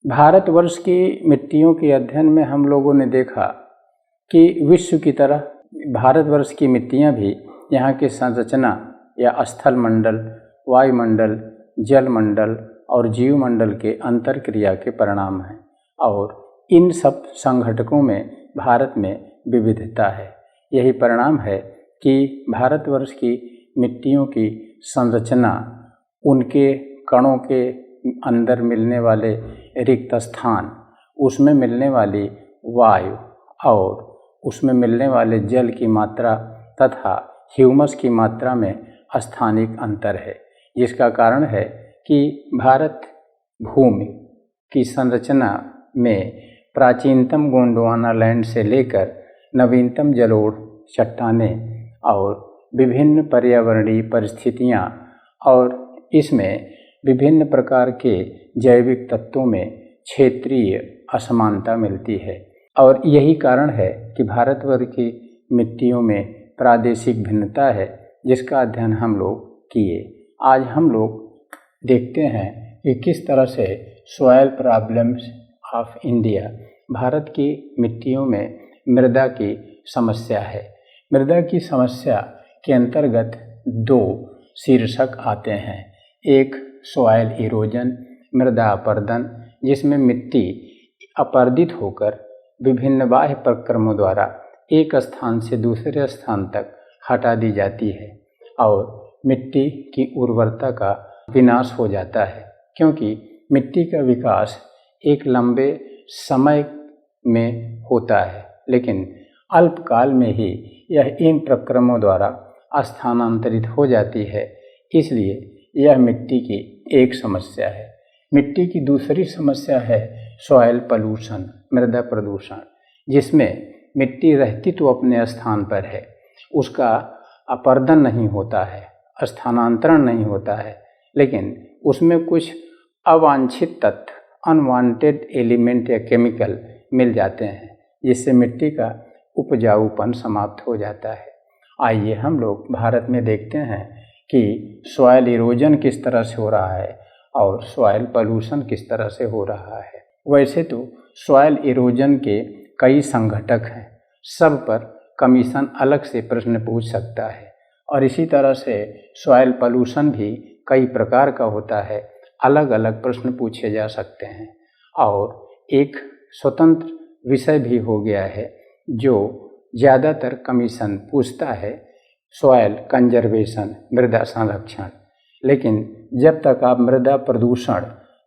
भारतवर्ष की मिट्टियों के अध्ययन में हम लोगों ने देखा कि विश्व की तरह भारतवर्ष की मिट्टियाँ भी यहाँ की संरचना या स्थल मंडल, वायुमंडल, जल मंडल और जीवमंडल के अंतर्क्रिया के परिणाम हैं और इन सब संघटकों में भारत में विविधता है। यही परिणाम है कि भारतवर्ष की मिट्टियों की संरचना, उनके कणों के अंदर मिलने वाले रिक्त स्थान, उसमें मिलने वाली वायु और उसमें मिलने वाले जल की मात्रा तथा ह्यूमस की मात्रा में स्थानिक अंतर है, जिसका कारण है कि भारत भूमि की संरचना में प्राचीनतम गोंडवाना लैंड से लेकर नवीनतम जलोढ़ चट्टानें और विभिन्न पर्यावरणीय परिस्थितियाँ और इसमें विभिन्न प्रकार के जैविक तत्वों में क्षेत्रीय असमानता मिलती है और यही कारण है कि भारतवर्ष की मिट्टियों में प्रादेशिक भिन्नता है, जिसका अध्ययन हम लोग किए। आज हम लोग देखते हैं कि किस तरह से soil problems of India, Bharat की मिट्टियों में मृदा की समस्या है। मृदा की समस्या के अंतर्गत दो शीर्षक आते हैं। एक सॉइल इरोजन, मृदा अपरदन, जिसमें मिट्टी अपरदित होकर विभिन्न बाह्य प्रक्रमों द्वारा एक स्थान से दूसरे स्थान तक हटा दी जाती है और मिट्टी की उर्वरता का विनाश हो जाता है, क्योंकि मिट्टी का विकास एक लंबे समय में होता है, लेकिन अल्पकाल में ही यह इन प्रक्रमों द्वारा स्थानांतरित हो जाती है। इसलिए यह मिट्टी की एक समस्या है। मिट्टी की दूसरी समस्या है सॉइल पॉल्यूशन, मृदा प्रदूषण, जिसमें मिट्टी रहती तो अपने स्थान पर है, उसका अपरदन नहीं होता है, स्थानांतरण नहीं होता है, लेकिन उसमें कुछ अवांछित तत्व, अनवांटेड एलिमेंट या केमिकल मिल जाते हैं, जिससे मिट्टी का उपजाऊपन समाप्त हो जाता है। आइए हम लोग भारत में देखते हैं कि सॉइल इरोजन किस तरह से हो रहा है और सॉइल पॉल्यूशन किस तरह से हो रहा है। वैसे तो सॉइल इरोजन के कई संघटक हैं, सब पर कमीशन अलग से प्रश्न पूछ सकता है और इसी तरह से सॉइल पॉल्यूशन भी कई प्रकार का होता है, अलग अलग प्रश्न पूछे जा सकते हैं और एक स्वतंत्र विषय भी हो गया है जो ज़्यादातर कमीशन पूछता है, सॉइल कंजर्वेशन, मृदा संरक्षण। लेकिन जब तक आप मृदा प्रदूषण,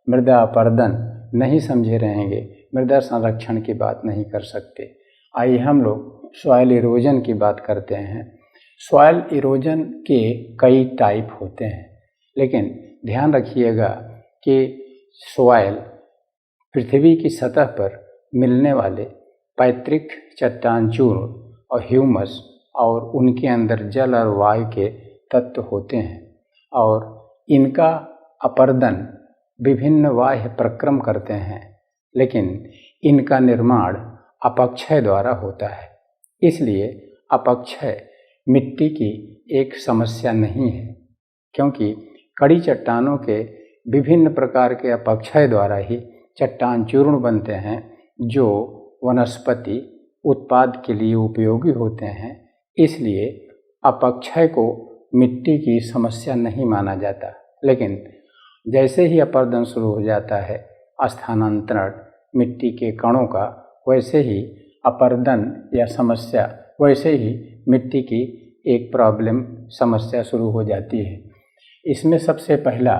मृदा अपरदन नहीं समझे रहेंगे, मृदा संरक्षण की बात नहीं कर सकते। आइए हम लोग सॉइल इरोजन की बात करते हैं। सॉइल इरोजन के कई टाइप होते हैं, लेकिन ध्यान रखिएगा कि सॉइल पृथ्वी की सतह पर मिलने वाले पैतृक चट्टान चूर्ण और ह्यूमस और उनके अंदर जल और वायु के तत्व होते हैं और इनका अपरदन विभिन्न बाह्य प्रक्रम करते हैं, लेकिन इनका निर्माण अपक्षय द्वारा होता है। इसलिए अपक्षय मिट्टी की एक समस्या नहीं है, क्योंकि कड़ी चट्टानों के विभिन्न प्रकार के अपक्षय द्वारा ही चट्टान चूर्ण बनते हैं, जो वनस्पति उत्पाद के लिए उपयोगी होते हैं। इसलिए अपक्षय को मिट्टी की समस्या नहीं माना जाता, लेकिन जैसे ही अपरदन शुरू हो जाता है, स्थानांतरण मिट्टी के कणों का, वैसे ही अपरदन या समस्या, वैसे ही मिट्टी की एक प्रॉब्लम समस्या शुरू हो जाती है। इसमें सबसे पहला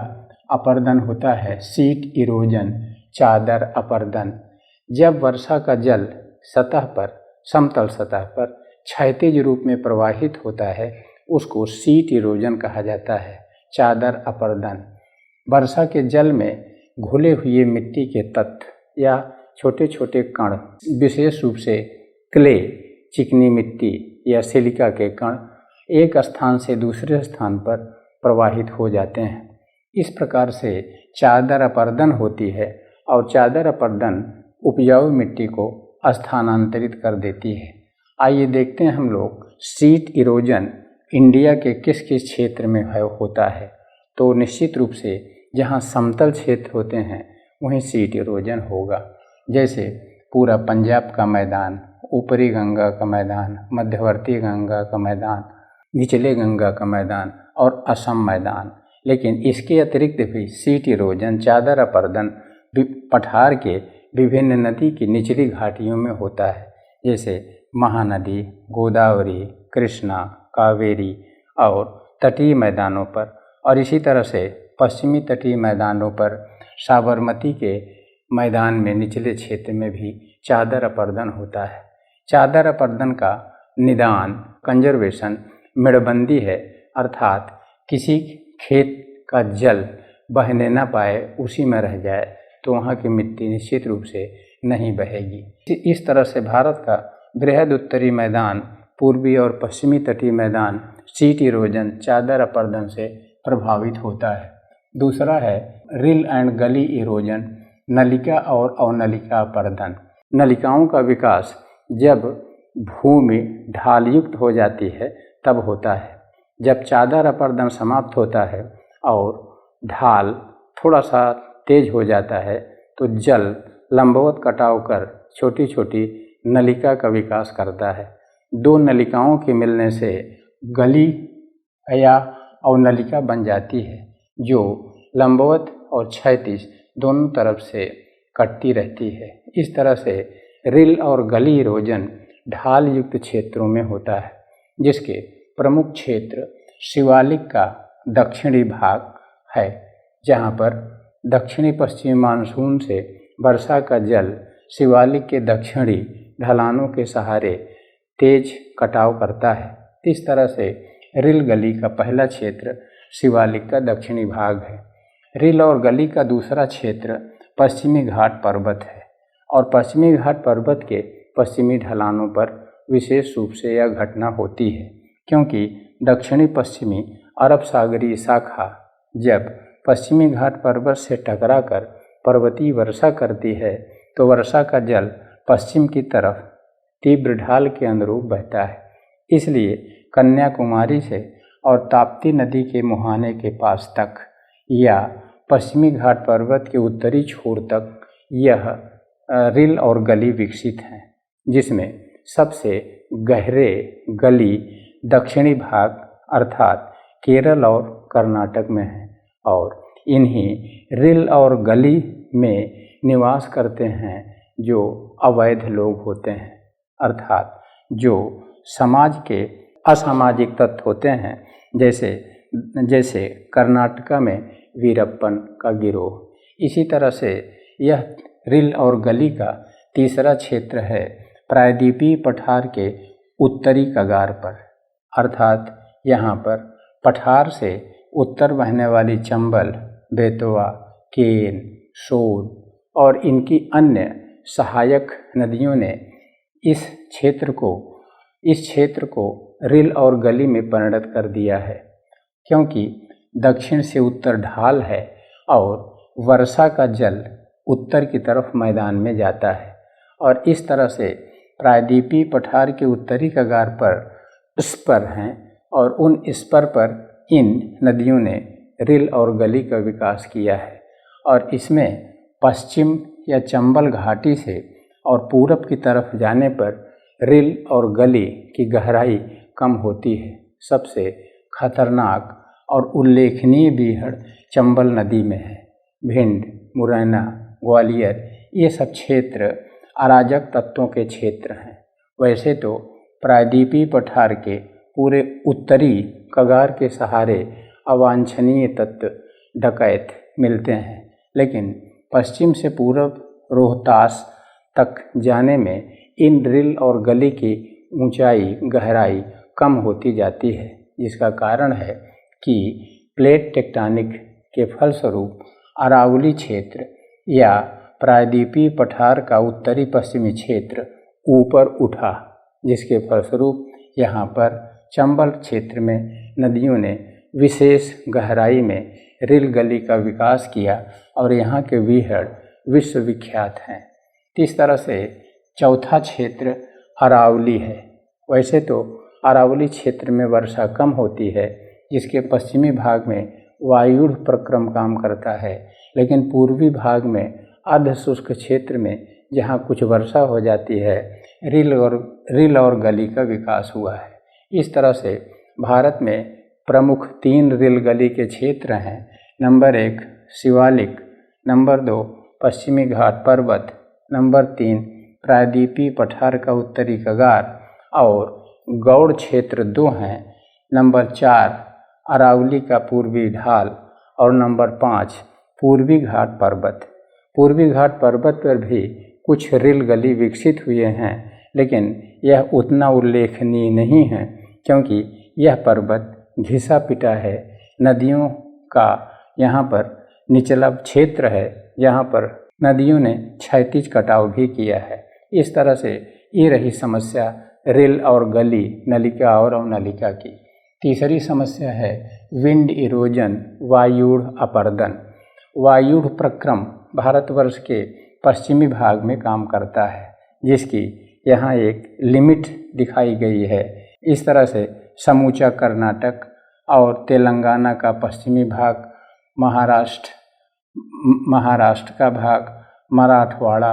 अपरदन होता है शीट इरोजन, चादर अपरदन। जब वर्षा का जल सतह पर, समतल सतह पर क्षैतिज रूप में प्रवाहित होता है, उसको शीट इरोजन कहा जाता है, चादर अपरदन। वर्षा के जल में घुले हुए मिट्टी के तत्व या छोटे छोटे कण, विशेष रूप से क्ले, चिकनी मिट्टी या सिलिका के कण, एक स्थान से दूसरे स्थान पर प्रवाहित हो जाते हैं। इस प्रकार से चादर अपरदन होती है और चादर अपरदन उपजाऊ मिट्टी को स्थानांतरित कर देती है। आइए देखते हैं हम लोग शीट इरोजन इंडिया के किस किस क्षेत्र में होता है। तो निश्चित रूप से जहाँ समतल क्षेत्र होते हैं वहीं सीट इरोजन होगा। जैसे पूरा पंजाब का मैदान, ऊपरी गंगा का मैदान, मध्यवर्ती गंगा का मैदान, निचले गंगा का मैदान और असम मैदान। लेकिन इसके अतिरिक्त भी सीट इरोजन, चादर अपरदन पठार के विभिन्न नदी की निचली घाटियों में होता है, जैसे महानदी, गोदावरी, कृष्णा, कावेरी और तटीय मैदानों पर। और इसी तरह से पश्चिमी तटीय मैदानों पर साबरमती के मैदान में निचले क्षेत्र में भी चादर अपरदन होता है। चादर अपरदन का निदान, कंजर्वेशन, मेड़बंदी है, अर्थात किसी खेत का जल बहने न पाए, उसी में रह जाए, तो वहाँ की मिट्टी निश्चित रूप से नहीं बहेगी। इस तरह से भारत का बृहद उत्तरी मैदान, पूर्वी और पश्चिमी तटीय मैदान सीट इरोजन, चादर अपरदन से प्रभावित होता है। दूसरा है रिल एंड गली इरोजन, नलिका और अवनलिका अपरदन। नलिकाओं का विकास जब भूमि ढालयुक्त हो जाती है तब होता है। जब चादर अपरदन समाप्त होता है और ढाल थोड़ा सा तेज हो जाता है तो जल लंबवत कटाव कर छोटी छोटी नलिका का विकास करता है। दो नलिकाओं के मिलने से गली या अवनलिका बन जाती है, जो लंबवत और क्षैतिज दोनों तरफ से कटती रहती है। इस तरह से रिल और गली इरोजन ढाल युक्त क्षेत्रों में होता है, जिसके प्रमुख क्षेत्र शिवालिक का दक्षिणी भाग है, जहाँ पर दक्षिणी पश्चिमी मानसून से वर्षा का जल शिवालिक के दक्षिणी ढलानों के सहारे तेज कटाव करता है। इस तरह से रिल गली का पहला क्षेत्र शिवालिक का दक्षिणी भाग है। रिल और गली का दूसरा क्षेत्र पश्चिमी घाट पर्वत है और पश्चिमी घाट पर्वत के पश्चिमी ढलानों पर विशेष रूप से यह घटना होती है, क्योंकि दक्षिणी पश्चिमी अरब सागरीय शाखा जब पश्चिमी घाट पर्वत से टकराकर पर्वतीय वर्षा करती है तो वर्षा का जल पश्चिम की तरफ तीव्र ढाल के अनुरूप बहता है। इसलिए कन्याकुमारी से और ताप्ती नदी के मुहाने के पास तक या पश्चिमी घाट पर्वत के उत्तरी छोर तक यह रिल और गली विकसित हैं, जिसमें सबसे गहरे गली दक्षिणी भाग अर्थात केरल और कर्नाटक में है और इन्हीं रिल और गली में निवास करते हैं जो अवैध लोग होते हैं, अर्थात जो समाज के असामाजिक तत्व होते हैं, जैसे कर्नाटका में वीरप्पन का गिरोह। इसी तरह से यह रिल और गली का तीसरा क्षेत्र है प्रायद्वीपीय पठार के उत्तरी कगार पर, अर्थात यहाँ पर पठार से उत्तर बहने वाली चंबल, बेतवा, केन, सोन और इनकी अन्य सहायक नदियों ने इस क्षेत्र को रिल और गली में परिणत कर दिया है, क्योंकि दक्षिण से उत्तर ढाल है और वर्षा का जल उत्तर की तरफ मैदान में जाता है और इस तरह से प्रायद्वीपीय पठार के उत्तरी कगार पर स्पर हैं और उन स्पर पर इन नदियों ने रिल और गली का विकास किया है और इसमें पश्चिम या चंबल घाटी से और पूरब की तरफ जाने पर रिल और गली की गहराई कम होती है। सबसे खतरनाक और उल्लेखनीय बीहड़ चंबल नदी में है। भिंड, मुरैना, ग्वालियर ये सब क्षेत्र अराजक तत्वों के क्षेत्र हैं। वैसे तो प्रायद्वीपीय पठार के पूरे उत्तरी कगार के सहारे अवांछनीय तत्व डकैत मिलते हैं, लेकिन पश्चिम से पूरब रोहतास तक जाने में इन रिल और गली की ऊंचाई गहराई कम होती जाती है, जिसका कारण है कि प्लेट टेक्टोनिक के फलस्वरूप अरावली क्षेत्र या प्रायद्वीपीय पठार का उत्तरी पश्चिमी क्षेत्र ऊपर उठा, जिसके फलस्वरूप यहाँ पर चंबल क्षेत्र में नदियों ने विशेष गहराई में रिल गली का विकास किया और यहाँ के बीहड़ विश्वविख्यात हैं। इस तरह से चौथा क्षेत्र अरावली है। वैसे तो अरावली क्षेत्र में वर्षा कम होती है, जिसके पश्चिमी भाग में वायुड़ प्रक्रम काम करता है, लेकिन पूर्वी भाग में अर्ध शुष्क क्षेत्र में जहाँ कुछ वर्षा हो जाती है रिल और गली का विकास हुआ है। इस तरह से भारत में प्रमुख 3 रिल गली के क्षेत्र हैं। नंबर 1 शिवालिक, नंबर 2 पश्चिमी घाट पर्वत, नंबर 3 प्रायद्वीपीय पठार का उत्तरी कगार और गौड़ क्षेत्र 2 हैं। नंबर 4 अरावली का पूर्वी ढाल और नंबर 5 पूर्वी घाट पर्वत। पूर्वी घाट पर्वत पर भी कुछ रेल गली विकसित हुए हैं, लेकिन यह उतना उल्लेखनीय नहीं है क्योंकि यह पर्वत घिसा पिटा है। नदियों का यहाँ पर निचला क्षेत्र है, यहाँ पर नदियों ने क्षैतिज कटाव भी किया है। इस तरह से ये रही समस्या रेल और गली, नलिका और अवनलिका की। तीसरी समस्या है विंड इरोजन, वायुड़ अपरदन। वायुड़ प्रक्रम भारतवर्ष के पश्चिमी भाग में काम करता है, जिसकी यहाँ एक लिमिट दिखाई गई है। इस तरह से समूचा कर्नाटक और तेलंगाना का पश्चिमी भाग, महाराष्ट्र का भाग, मराठवाड़ा,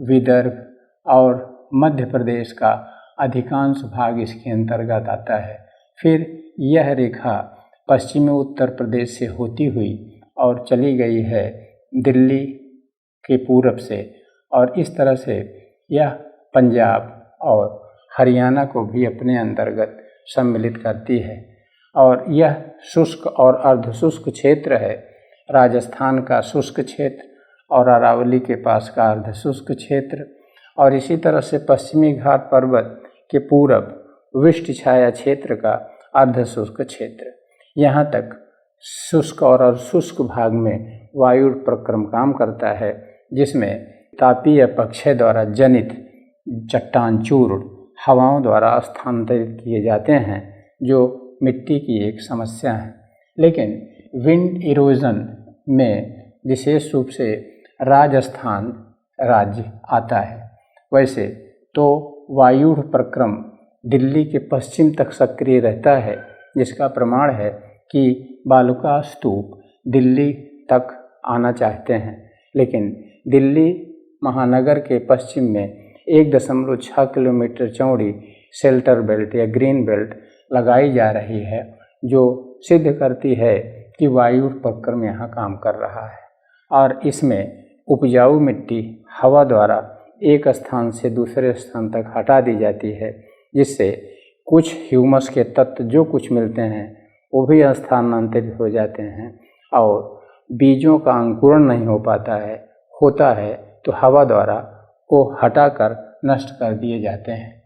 विदर्भ और मध्य प्रदेश का अधिकांश भाग इसके अंतर्गत आता है। फिर यह रेखा पश्चिमी उत्तर प्रदेश से होती हुई और चली गई है दिल्ली के पूरब से, और इस तरह से यह पंजाब और हरियाणा को भी अपने अंतर्गत सम्मिलित करती है। और यह शुष्क और अर्धशुष्क क्षेत्र है। राजस्थान का शुष्क क्षेत्र और अरावली के पास का अर्धशुष्क क्षेत्र, और इसी तरह से पश्चिमी घाट पर्वत के पूरब विष्ट छाया क्षेत्र का अर्धशुष्क क्षेत्र। यहाँ तक शुष्क और अर्धशुष्क भाग में वायुड़ प्रक्रम काम करता है, जिसमें तापीय अपक्षय द्वारा जनित चट्टान चूर्ण हवाओं द्वारा स्थानांतरित किए जाते हैं, जो मिट्टी की एक समस्या है। लेकिन विंड इरोजन में विशेष रूप से राजस्थान राज्य आता है। वैसे तो वायुड़ प्रक्रम दिल्ली के पश्चिम तक सक्रिय रहता है, जिसका प्रमाण है कि बालुका स्तूप दिल्ली तक आना चाहते हैं, लेकिन दिल्ली महानगर के पश्चिम में 1.6 किलोमीटर चौड़ी शेल्टर बेल्ट या ग्रीन बेल्ट लगाई जा रही है, जो सिद्ध करती है कि वायुड़ प्रक्रम यहाँ काम कर रहा है। और इसमें उपजाऊ मिट्टी हवा द्वारा एक स्थान से दूसरे स्थान तक हटा दी जाती है, जिससे कुछ ह्यूमस के तत्व जो कुछ मिलते हैं वो भी स्थानांतरित हो जाते हैं और बीजों का अंकुरण नहीं हो पाता है, होता है तो हवा द्वारा को हटाकर नष्ट कर दिए जाते हैं।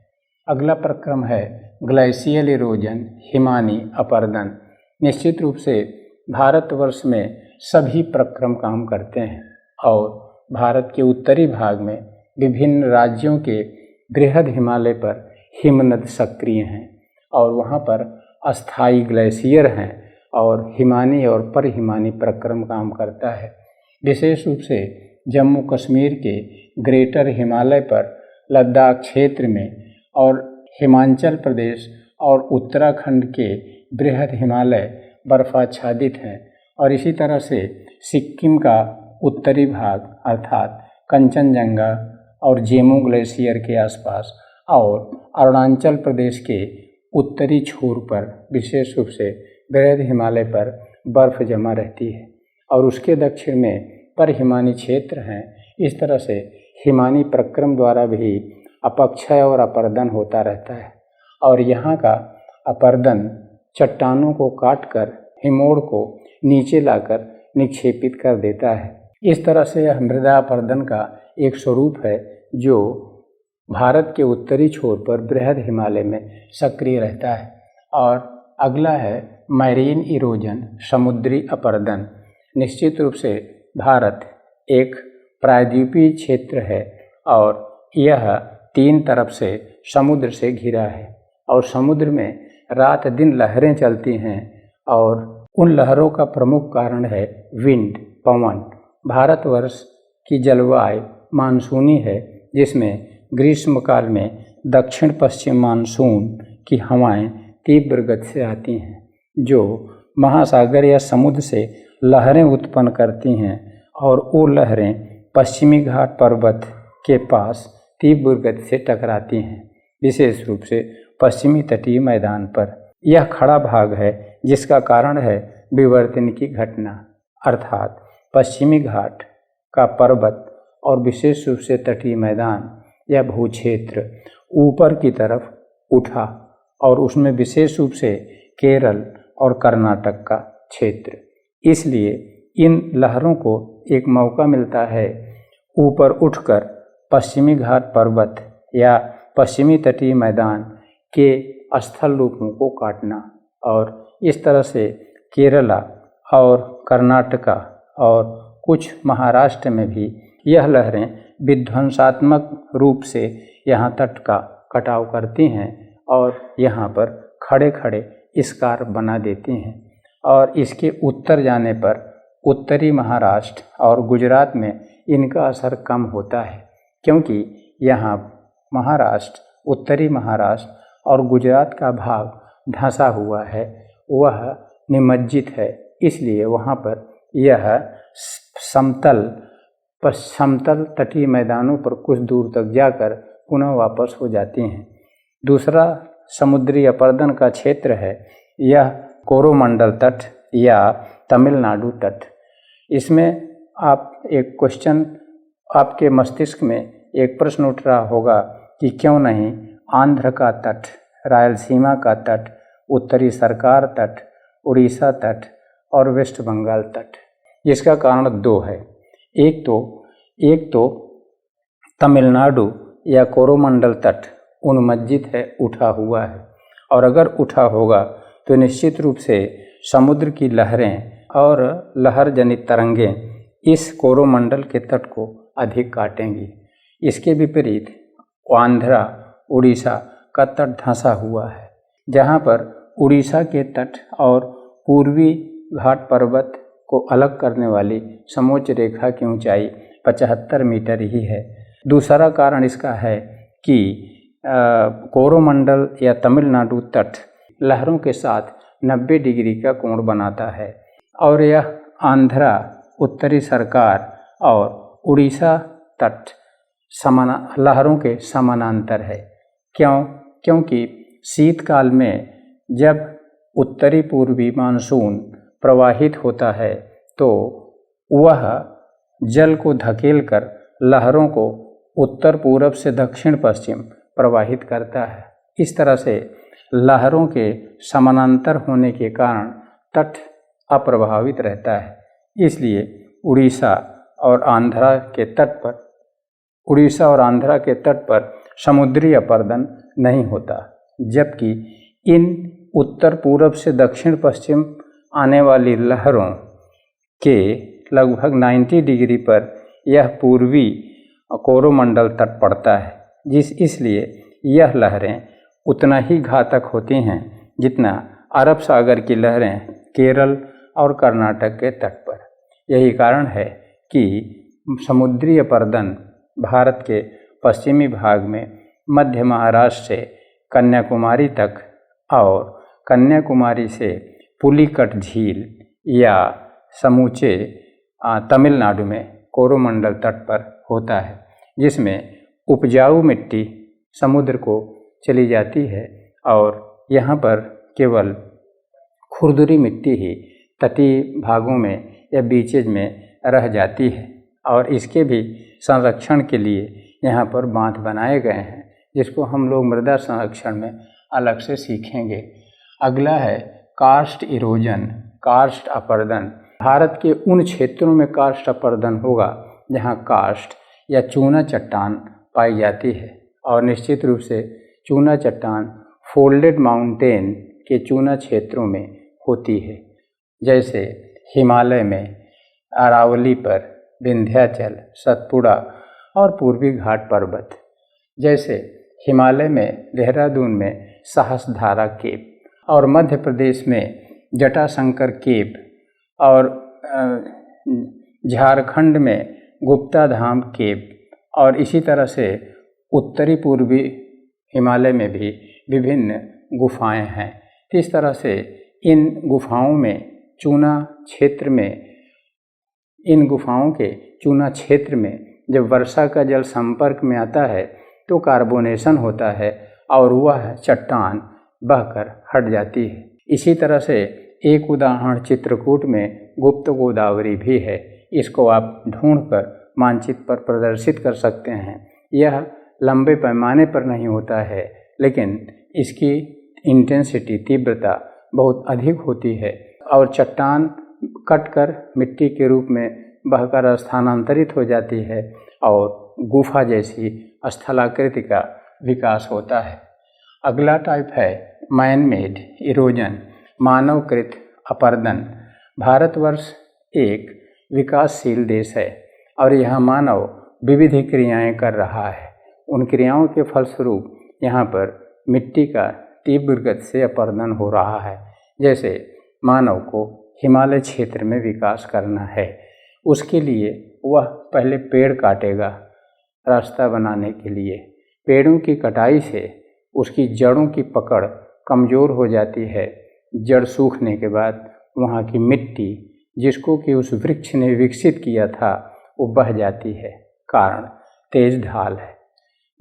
अगला प्रक्रम है ग्लेशियल इरोजन, हिमानी अपरदन। निश्चित रूप से भारतवर्ष में सभी प्रक्रम काम करते हैं और भारत के उत्तरी भाग में विभिन्न राज्यों के बृहद हिमालय पर हिमनद सक्रिय हैं और वहाँ पर अस्थायी ग्लेशियर हैं और हिमानी और परहिमानी प्रक्रम काम करता है। विशेष रूप से जम्मू कश्मीर के ग्रेटर हिमालय पर, लद्दाख क्षेत्र में और हिमाचल प्रदेश और उत्तराखंड के बृहद हिमालय बर्फाच्छादित हैं। और इसी तरह से सिक्किम का उत्तरी भाग अर्थात कंचनजंगा और जेमू ग्लेशियर के आसपास और अरुणाचल प्रदेश के उत्तरी छोर पर विशेष रूप से बृहद हिमालय पर बर्फ जमा रहती है और उसके दक्षिण में परहिमानी क्षेत्र हैं। इस तरह से हिमानी प्रक्रम द्वारा भी अपक्षय और अपरदन होता रहता है और यहाँ का अपरदन चट्टानों को काटकर हिमोड़ को नीचे लाकर निक्षेपित कर देता है। इस तरह से यह मृदा अपरदन का एक स्वरूप है जो भारत के उत्तरी छोर पर बृहद हिमालय में सक्रिय रहता है। और अगला है मैरीन इरोजन, समुद्री अपरदन। निश्चित रूप से भारत एक प्रायद्वीपीय क्षेत्र है और यह 3 तरफ से समुद्र से घिरा है और समुद्र में रात दिन लहरें चलती हैं और उन लहरों का प्रमुख कारण है विंड, पवन। भारतवर्ष की जलवायु मानसूनी है, जिसमें ग्रीष्मकाल में दक्षिण पश्चिम मानसून की हवाएं तीव्र गति से आती हैं, जो महासागर या समुद्र से लहरें उत्पन्न करती हैं और वो लहरें पश्चिमी घाट पर्वत के पास तीव्र गति से टकराती हैं, विशेष रूप से पश्चिमी तटीय मैदान पर। यह खड़ा भाग है जिसका कारण है विवर्तन की घटना, अर्थात पश्चिमी घाट का पर्वत और विशेष रूप से तटीय मैदान या भूक्षेत्र ऊपर की तरफ उठा और उसमें विशेष रूप से केरल और कर्नाटक का क्षेत्र। इसलिए इन लहरों को एक मौका मिलता है ऊपर उठकर पश्चिमी घाट पर्वत या पश्चिमी तटीय मैदान के स्थल रूपों को काटना, और इस तरह से केरला और कर्नाटका और कुछ महाराष्ट्र में भी यह लहरें विध्वंसात्मक रूप से यहाँ तट का कटाव करती हैं और यहाँ पर खड़े खड़े स्कार्फ बना देती हैं। और इसके उत्तर जाने पर उत्तरी महाराष्ट्र और गुजरात में इनका असर कम होता है, क्योंकि यहाँ महाराष्ट्र, उत्तरी महाराष्ट्र और गुजरात का भाग धंसा हुआ है, वह निमज्जित है। इसलिए वहाँ पर यह समतल तटीय मैदानों पर कुछ दूर तक जाकर पुनः वापस हो जाती हैं। दूसरा समुद्री अपर्दन का क्षेत्र है यह कोरोमंडल तट या तमिलनाडु तट। इसमें आप एक क्वेश्चन, आपके मस्तिष्क में एक प्रश्न उठ रहा होगा कि क्यों नहीं आंध्र का तट, रायलसीमा का तट, उत्तरी सरकार तट, उड़ीसा तट और वेस्ट बंगाल तट। इसका कारण दो है। एक तो तमिलनाडु या कोरोमंडल तट उन्मज्जित है, उठा हुआ है, और अगर उठा होगा तो निश्चित रूप से समुद्र की लहरें और लहर जनित तरंगें इस कोरोमंडल के तट को अधिक काटेंगी। इसके विपरीत आंध्रा, उड़ीसा का तट धंसा हुआ है, जहाँ पर उड़ीसा के तट और पूर्वी घाट पर्वत को अलग करने वाली समोच्च रेखा की ऊंचाई 75 मीटर ही है। दूसरा कारण इसका है कि कोरोमंडल या तमिलनाडु तट लहरों के साथ 90 डिग्री का कोण बनाता है, और यह आंध्रा, उत्तरी सरकार और उड़ीसा तट लहरों के समानांतर है। क्योंकि शीतकाल में जब उत्तरी पूर्वी मानसून प्रवाहित होता है तो वह जल को धकेलकर लहरों को उत्तर पूरब से दक्षिण पश्चिम प्रवाहित करता है। इस तरह से लहरों के समानांतर होने के कारण तट अप्रभावित रहता है। इसलिए उड़ीसा और आंध्रा के तट पर समुद्री अपर्दन नहीं होता, जबकि इन उत्तर पूरब से दक्षिण पश्चिम आने वाली लहरों के लगभग 90 डिग्री पर यह पूर्वी कोरोमंडल तट पड़ता है, इसलिए यह लहरें उतना ही घातक होती हैं जितना अरब सागर की लहरें केरल और कर्नाटक के तट पर। यही कारण है कि समुद्री अपर्दन भारत के पश्चिमी भाग में मध्य महाराष्ट्र से कन्याकुमारी तक और कन्याकुमारी से पुलिकट झील या समूचे तमिलनाडु में कोरोमंडल तट पर होता है, जिसमें उपजाऊ मिट्टी समुद्र को चली जाती है और यहाँ पर केवल खुरदुरी मिट्टी ही तटीय भागों में या बीचेज में रह जाती है। और इसके भी संरक्षण के लिए यहाँ पर बांध बनाए गए हैं, जिसको हम लोग मृदा संरक्षण में अलग से सीखेंगे। अगला है कार्स्ट इरोजन, कार्स्ट अपर्दन। भारत के उन क्षेत्रों में कार्स्ट अपर्दन होगा जहाँ कार्स्ट या चूना चट्टान पाई जाती है, और निश्चित रूप से चूना चट्टान फोल्डेड माउंटेन के चूना क्षेत्रों में होती है, जैसे हिमालय में अरावली पर, विंध्याचल, सतपुड़ा और पूर्वी घाट पर्वत। जैसे हिमालय में देहरादून में साहसधारा केप, और मध्य प्रदेश में जटाशंकर केप, और झारखंड में गुप्ता धाम केप, और इसी तरह से उत्तरी पूर्वी हिमालय में भी विभिन्न गुफाएं हैं। इस तरह से इन गुफाओं में चूना क्षेत्र में इन गुफाओं के चूना क्षेत्र में जब वर्षा का जल संपर्क में आता है तो कार्बोनेशन होता है और वह चट्टान बहकर हट जाती है। इसी तरह से एक उदाहरण चित्रकूट में गुप्त गोदावरी भी है। इसको आप ढूंढकर मानचित्र पर प्रदर्शित कर सकते हैं। यह लंबे पैमाने पर नहीं होता है, लेकिन इसकी इंटेंसिटी, तीव्रता बहुत अधिक होती है और चट्टान कटकर मिट्टी के रूप में बहकर स्थानांतरित हो जाती है और गुफा जैसी स्थलाकृति का विकास होता है। अगला टाइप है मैन मेड इरोजन, मानवकृत अपरदन। भारतवर्ष एक विकासशील देश है और यह मानव विविध क्रियाएं कर रहा है। उन क्रियाओं के फलस्वरूप यहाँ पर मिट्टी का तीव्र गति से अपरदन हो रहा है। जैसे मानव को हिमालय क्षेत्र में विकास करना है, उसके लिए वह पहले पेड़ काटेगा रास्ता बनाने के लिए। पेड़ों की कटाई से उसकी जड़ों की पकड़ कमज़ोर हो जाती है। जड़ सूखने के बाद वहाँ की मिट्टी जिसको कि उस वृक्ष ने विकसित किया था वो बह जाती है। कारण तेज ढाल है।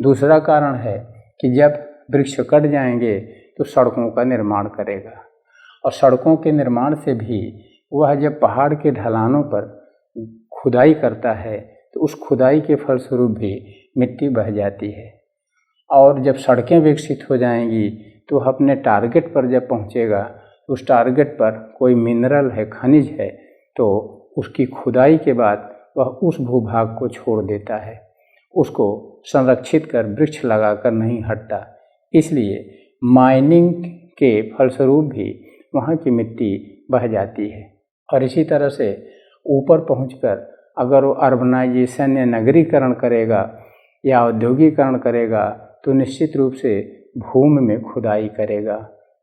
दूसरा कारण है कि जब वृक्ष कट जाएंगे तो सड़कों का निर्माण करेगा और सड़कों के निर्माण से भी वह जब पहाड़ के ढलानों पर खुदाई करता है तो उस खुदाई के फलस्वरूप भी मिट्टी बह जाती है। और जब सड़कें विकसित हो जाएंगी तो अपने टारगेट पर जब पहुंचेगा, उस टारगेट पर कोई मिनरल है, खनिज है, तो उसकी खुदाई के बाद वह उस भूभाग को छोड़ देता है, उसको संरक्षित कर वृक्ष लगाकर नहीं हटता। इसलिए माइनिंग के फलस्वरूप भी वहाँ की मिट्टी बह जाती है। और इसी तरह से ऊपर पहुंचकर अगर वो अर्बनाइजेशन या नगरीकरण करेगा या औद्योगिकरण करेगा तो निश्चित रूप से भूमि में खुदाई करेगा,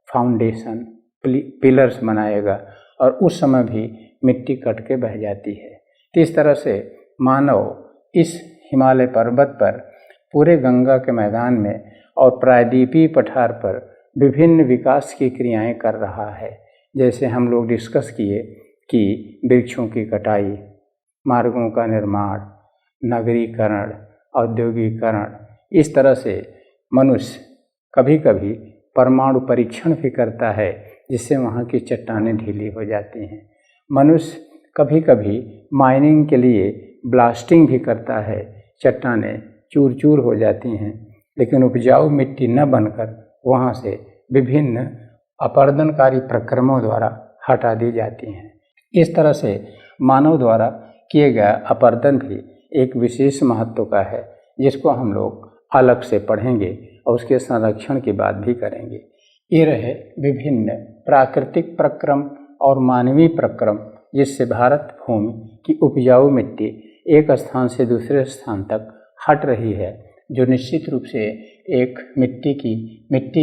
फाउंडेशन, पिलर्स बनाएगा और उस समय भी मिट्टी कट के बह जाती है। तो इस तरह से मानव इस हिमालय पर्वत पर, पूरे गंगा के मैदान में और प्रायद्वीपीय पठार पर विभिन्न विकास की क्रियाएं कर रहा है। जैसे हम लोग डिस्कस किए कि वृक्षों की कटाई, मार्गों का निर्माण, नगरीकरण, औद्योगिकरण, इस तरह से मनुष्य कभी कभी परमाणु परीक्षण भी करता है जिससे वहाँ की चट्टानें ढीली हो जाती हैं। मनुष्य कभी कभी माइनिंग के लिए ब्लास्टिंग भी करता है, चट्टानें चूर चूर हो जाती हैं, लेकिन उपजाऊ मिट्टी न बनकर वहाँ से विभिन्न अपरदनकारी प्रक्रमों द्वारा हटा दी जाती हैं। इस तरह से मानव द्वारा किए गया अपरदन भी एक विशेष महत्व का है, जिसको हम लोग अलग से पढ़ेंगे और उसके संरक्षण की बात भी करेंगे। ये रहे विभिन्न प्राकृतिक प्रक्रम और मानवीय प्रक्रम जिससे भारत भूमि की उपजाऊ मिट्टी एक स्थान से दूसरे स्थान तक हट रही है, जो निश्चित रूप से एक मिट्टी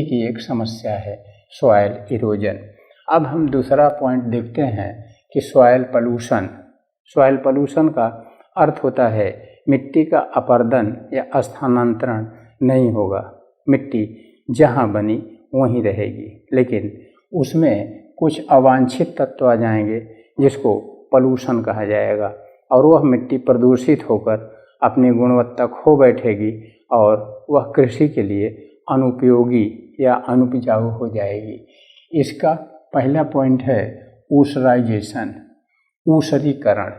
की एक समस्या है, सॉइल इरोजन। अब हम दूसरा पॉइंट देखते हैं कि सॉइल पोल्यूशन। सॉइल पोल्यूशन का अर्थ होता है मिट्टी का अपरदन या स्थानांतरण नहीं होगा। मिट्टी जहाँ बनी वहीं रहेगी, लेकिन उसमें कुछ अवांछित तत्व आ जाएंगे जिसको पोल्यूशन कहा जाएगा और वह मिट्टी प्रदूषित होकर अपनी गुणवत्ता खो बैठेगी और वह कृषि के लिए अनुपयोगी या अनुपजाऊ हो जाएगी। इसका पहला पॉइंट है ऊसराइजेशन, ऊसरीकरण।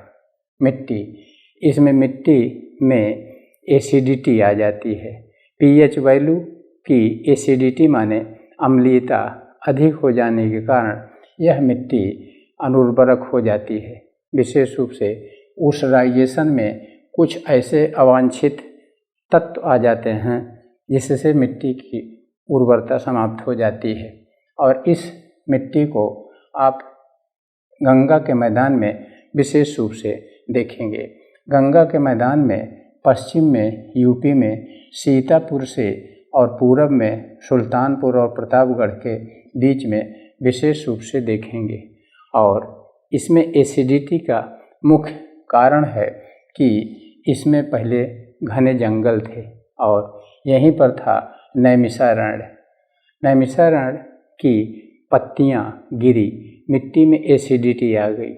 मिट्टी, इसमें मिट्टी में एसिडिटी आ जाती है। पीएच वैल्यू की एसिडिटी माने अम्लीयता अधिक हो जाने के कारण यह मिट्टी अनुर्वरक हो जाती है। विशेष रूप से ऊसराइजेशन में कुछ ऐसे अवांछित तत्व आ जाते हैं जिससे मिट्टी की उर्वरता समाप्त हो जाती है। और इस मिट्टी को आप गंगा के मैदान में विशेष रूप से देखेंगे। गंगा के मैदान में पश्चिम में यूपी में सीतापुर से और पूरब में सुल्तानपुर और प्रतापगढ़ के बीच में विशेष रूप से देखेंगे। और इसमें एसिडिटी का मुख्य कारण है कि इसमें पहले घने जंगल थे और यहीं पर था नैमिषारण्य। नैमिषारण्य की पत्तियां गिरी, मिट्टी में एसिडिटी आ गई।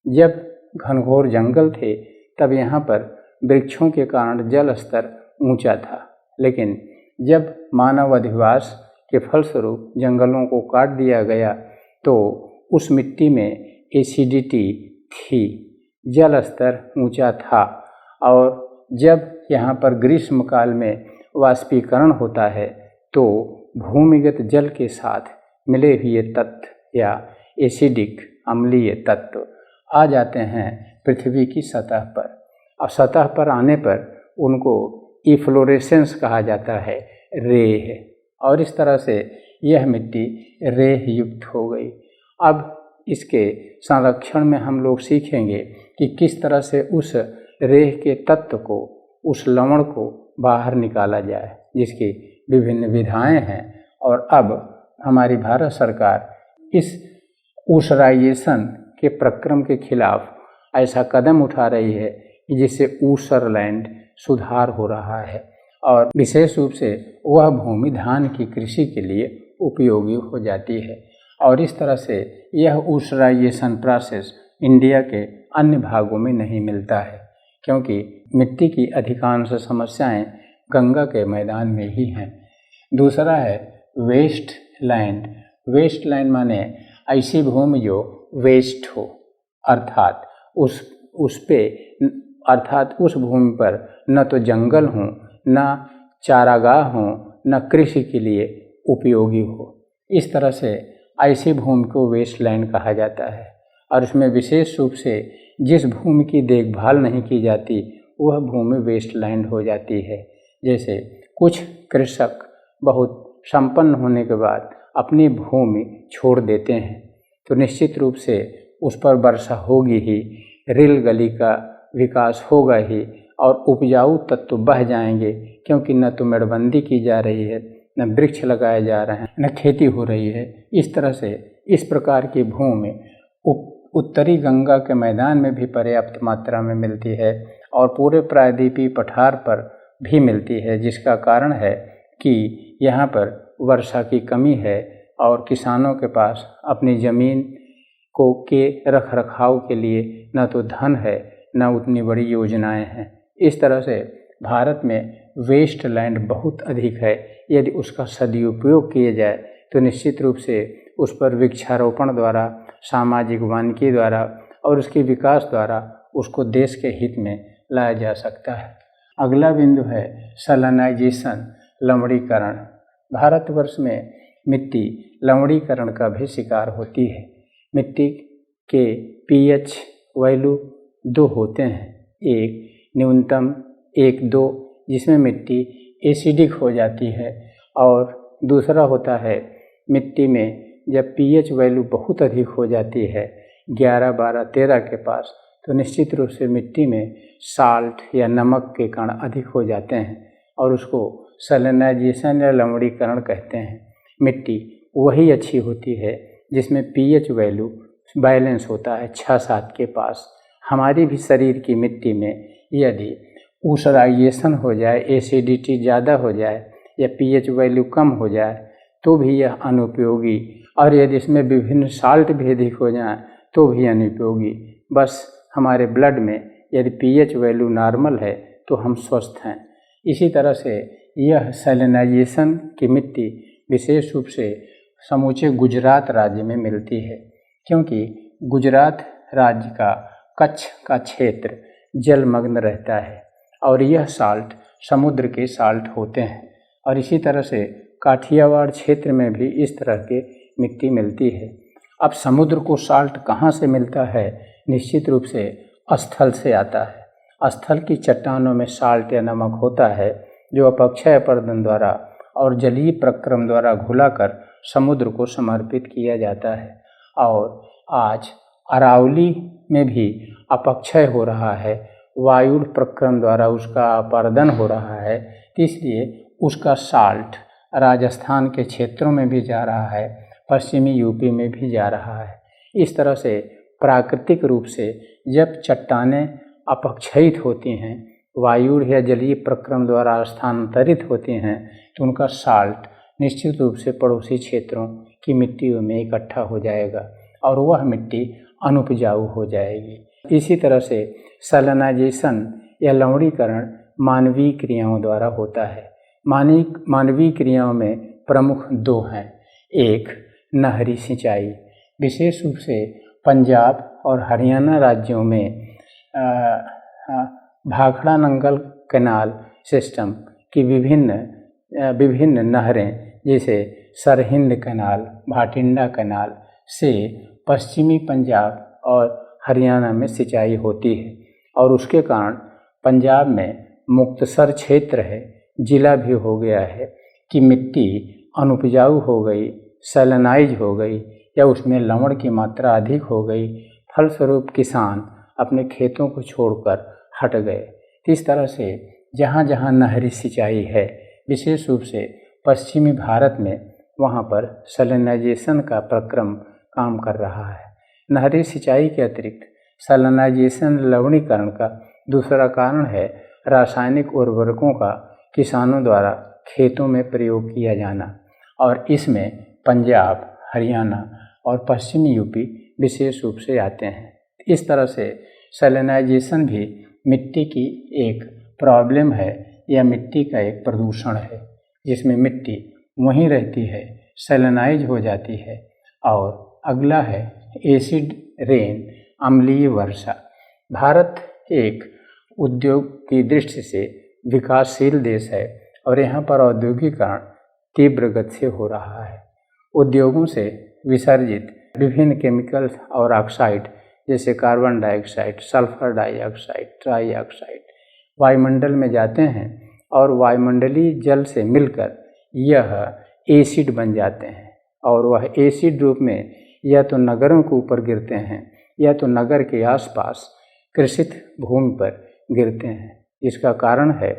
जब घनघोर जंगल थे तब यहाँ पर वृक्षों के कारण जल स्तर ऊंचा था, लेकिन जब मानव अधिवास के फलस्वरूप जंगलों को काट दिया गया तो उस मिट्टी में एसिडिटी थी, जल स्तर ऊंचा था। और जब यहाँ पर ग्रीष्म काल में वाष्पीकरण होता है तो भूमिगत जल के साथ मिले हुए तत्व या एसिडिक अम्लीय तत्व आ जाते हैं पृथ्वी की सतह पर। और सतह पर आने पर उनको इफ्लोरेसेंस कहा जाता है, रेह, और इस तरह से यह मिट्टी रेह युक्त हो गई। अब इसके संरक्षण में हम लोग सीखेंगे कि किस तरह से उस रेह के तत्व को, उस लवण को बाहर निकाला जाए, जिसकी विभिन्न विधाएं हैं। और अब हमारी भारत सरकार इस ऊसराइजेशन के प्रक्रम के खिलाफ ऐसा कदम उठा रही है कि जिससे ऊसरलैंड सुधार हो रहा है और विशेष रूप से वह भूमि धान की कृषि के लिए उपयोगी हो जाती है। और इस तरह से यह ऊसराइजेशन प्रोसेस इंडिया के अन्य भागों में नहीं मिलता है, क्योंकि मिट्टी की अधिकांश समस्याएं गंगा के मैदान में ही हैं। दूसरा है वेस्ट लैंड। वेस्ट लैंड माने ऐसी भूमि जो वेस्ट हो, अर्थात उस भूमि पर न तो जंगल हो, न चारागाह हो, न कृषि के लिए उपयोगी हो। इस तरह से ऐसी भूमि को वेस्ट लैंड कहा जाता है। और इसमें विशेष रूप से जिस भूमि की देखभाल नहीं की जाती वह भूमि वेस्ट लैंड हो जाती है। जैसे कुछ कृषक बहुत संपन्न होने के बाद अपनी भूमि छोड़ देते हैं तो निश्चित रूप से उस पर वर्षा होगी ही, रेल गली का विकास होगा ही और उपजाऊ तत्व बह जाएंगे, क्योंकि न तो मेड़बंदी की जा रही है, न वृक्ष लगाए जा रहे हैं, न खेती हो रही है। इस तरह से इस प्रकार की भूमि उत्तरी गंगा के मैदान में भी पर्याप्त मात्रा में मिलती है और पूरे प्रायद्वीपीय पठार पर भी मिलती है, जिसका कारण है कि यहाँ पर वर्षा की कमी है और किसानों के पास अपनी ज़मीन को के रख रखाव के लिए न तो धन है, न उतनी बड़ी योजनाएं हैं। इस तरह से भारत में वेस्ट लैंड बहुत अधिक है। यदि उसका सदुपयोग किया जाए तो निश्चित रूप से उस पर वृक्षारोपण द्वारा, सामाजिक वानिकी द्वारा और उसके विकास द्वारा उसको देश के हित में लाया जा सकता है। अगला बिंदु है सैलिनाइजेशन, लवणीकरण। भारतवर्ष में मिट्टी लवणीकरण का भी शिकार होती है। मिट्टी के pH वैल्यू 2 होते हैं, एक न्यूनतम 1-2 जिसमें मिट्टी एसिडिक हो जाती है, और दूसरा होता है मिट्टी में जब pH वैल्यू बहुत अधिक हो जाती है 11, 12, 13 के पास, तो निश्चित रूप से मिट्टी में साल्ट या नमक के कण अधिक हो जाते हैं और उसको सैलिनाइजेशन या लवणीकरण कहते हैं। मिट्टी वही अच्छी होती है जिसमें pH वैल्यू बैलेंस होता है 6-7 के पास। हमारी भी शरीर की मिट्टी में यदि ऊसराइजेशन हो जाए, एसिडिटी ज़्यादा हो जाए या pH वैल्यू कम हो जाए तो भी यह अनुपयोगी, और यदि इसमें विभिन्न साल्ट भी अधिक हो जाए तो भी अनुपयोगी। बस हमारे ब्लड में यदि pH वैल्यू नॉर्मल है तो हम स्वस्थ हैं। इसी तरह से यह सैलिनाइजेशन की मिट्टी विशेष रूप से समूचे गुजरात राज्य में मिलती है, क्योंकि गुजरात राज्य का कच्छ का क्षेत्र जलमग्न रहता है और यह साल्ट समुद्र के साल्ट होते हैं। और इसी तरह से काठियावाड़ क्षेत्र में भी इस तरह के मिट्टी मिलती है। अब समुद्र को साल्ट कहाँ से मिलता है? निश्चित रूप से स्थल से आता है। स्थल की चट्टानों में साल्ट या नमक होता है जो अपक्षय अपरदन द्वारा और जलीय प्रक्रम द्वारा घुलाकर समुद्र को समर्पित किया जाता है। और आज अरावली में भी अपक्षय हो रहा है, वायुड़ प्रक्रम द्वारा उसका अपरदन हो रहा है, इसलिए उसका साल्ट राजस्थान के क्षेत्रों में भी जा रहा है, पश्चिमी यूपी में भी जा रहा है। इस तरह से प्राकृतिक रूप से जब चट्टानें अपक्षयित होती हैं, वायुड़ या जलीय प्रक्रम द्वारा स्थानांतरित होती हैं, तो उनका साल्ट निश्चित रूप से पड़ोसी क्षेत्रों की मिट्टियों में इकट्ठा हो जाएगा और वह मिट्टी अनुपजाऊ हो जाएगी। इसी तरह से सैलिनाइजेशन या लवणीकरण मानवीय क्रियाओं द्वारा होता है। मानवीय क्रियाओं में प्रमुख दो हैं। एक, नहरी सिंचाई, विशेष रूप से पंजाब और हरियाणा राज्यों में भाखड़ा नंगल कैनाल सिस्टम की विभिन्न नहरें जैसे सरहिंद कैनाल, भाटिंडा कैनाल से पश्चिमी पंजाब और हरियाणा में सिंचाई होती है और उसके कारण पंजाब में मुक्तसर क्षेत्र है, जिला भी हो गया है कि मिट्टी अनुपजाऊ हो गई, सैलिनाइज हो गई या उसमें लवण की मात्रा अधिक हो गई। फलस्वरूप किसान अपने खेतों को छोड़कर हट गए। इस तरह से जहाँ जहाँ नहरी सिंचाई है, विशेष रूप से पश्चिमी भारत में, वहाँ पर सैलिनाइजेशन का प्रक्रम काम कर रहा है। नहरी सिंचाई के अतिरिक्त सैलिनाइजेशन लवणीकरण का दूसरा कारण है रासायनिक उर्वरकों का किसानों द्वारा खेतों में प्रयोग किया जाना, और इसमें पंजाब, हरियाणा और पश्चिमी यूपी विशेष रूप से आते हैं। इस तरह से सैलिनाइजेशन भी मिट्टी की एक प्रॉब्लम है या मिट्टी का एक प्रदूषण है, जिसमें मिट्टी वहीं रहती है, सैलिनाइज हो जाती है। और अगला है एसिड रेन, अम्लीय वर्षा। भारत एक उद्योग की दृष्टि से विकासशील देश है और यहाँ पर औद्योगिकरण तीव्र गति से हो रहा है। उद्योगों से विसर्जित विभिन्न केमिकल्स और ऑक्साइड जैसे carbon dioxide, sulphur dioxide, trioxide वायुमंडल में जाते हैं और वायुमंडलीय जल से मिलकर यह एसिड बन जाते हैं और वह एसिड रूप में या तो नगरों के ऊपर गिरते हैं या तो नगर के आसपास कृषित भूमि पर गिरते हैं। इसका कारण है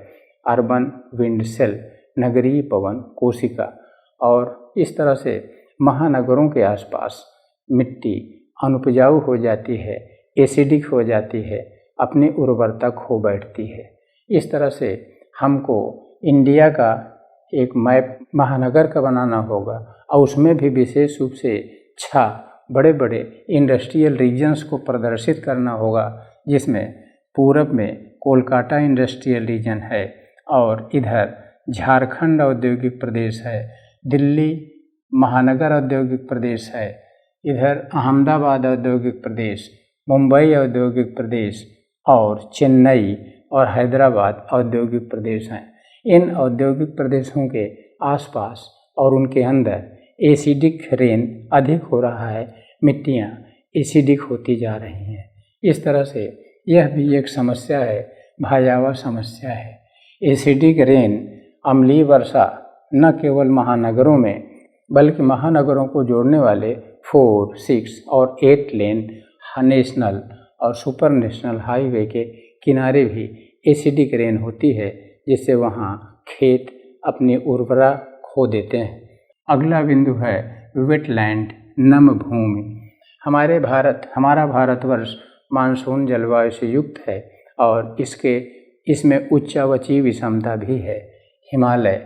अर्बन विंड सेल, नगरीय पवन कोशिका। और इस तरह से महानगरों के आसपास मिट्टी अनुपजाऊ हो जाती है, एसिडिक हो जाती है, अपनी उर्वरता खो बैठती है। इस तरह से हमको इंडिया का एक मैप महानगर का बनाना होगा और उसमें भी विशेष रूप से 6 बड़े बड़े इंडस्ट्रियल रीजन्स को प्रदर्शित करना होगा, जिसमें पूरब में कोलकाता इंडस्ट्रियल रीजन है और इधर झारखंड औद्योगिक प्रदेश है, दिल्ली महानगर औद्योगिक प्रदेश है, इधर अहमदाबाद औद्योगिक प्रदेश, मुंबई औद्योगिक प्रदेश और चेन्नई और हैदराबाद औद्योगिक प्रदेश हैं। इन औद्योगिक प्रदेशों के आसपास और उनके अंदर एसिडिक रेन अधिक हो रहा है, मिट्टियाँ एसिडिक होती जा रही हैं। इस तरह से यह भी एक समस्या है, भयावह समस्या है। एसिडिक रेन, अम्लीय वर्षा न केवल महानगरों में बल्कि महानगरों को जोड़ने वाले 4, 6 और 8 लेन नेशनल और सुपर नेशनल हाईवे के किनारे भी एसिडिक रेन होती है, जिससे वहाँ खेत अपनी उर्वरा खो देते हैं। अगला बिंदु है वेटलैंड, नम भूमि। हमारा भारतवर्ष मानसून जलवायु से युक्त है और इसमें उच्चावचीय विषमता भी है। हिमालय,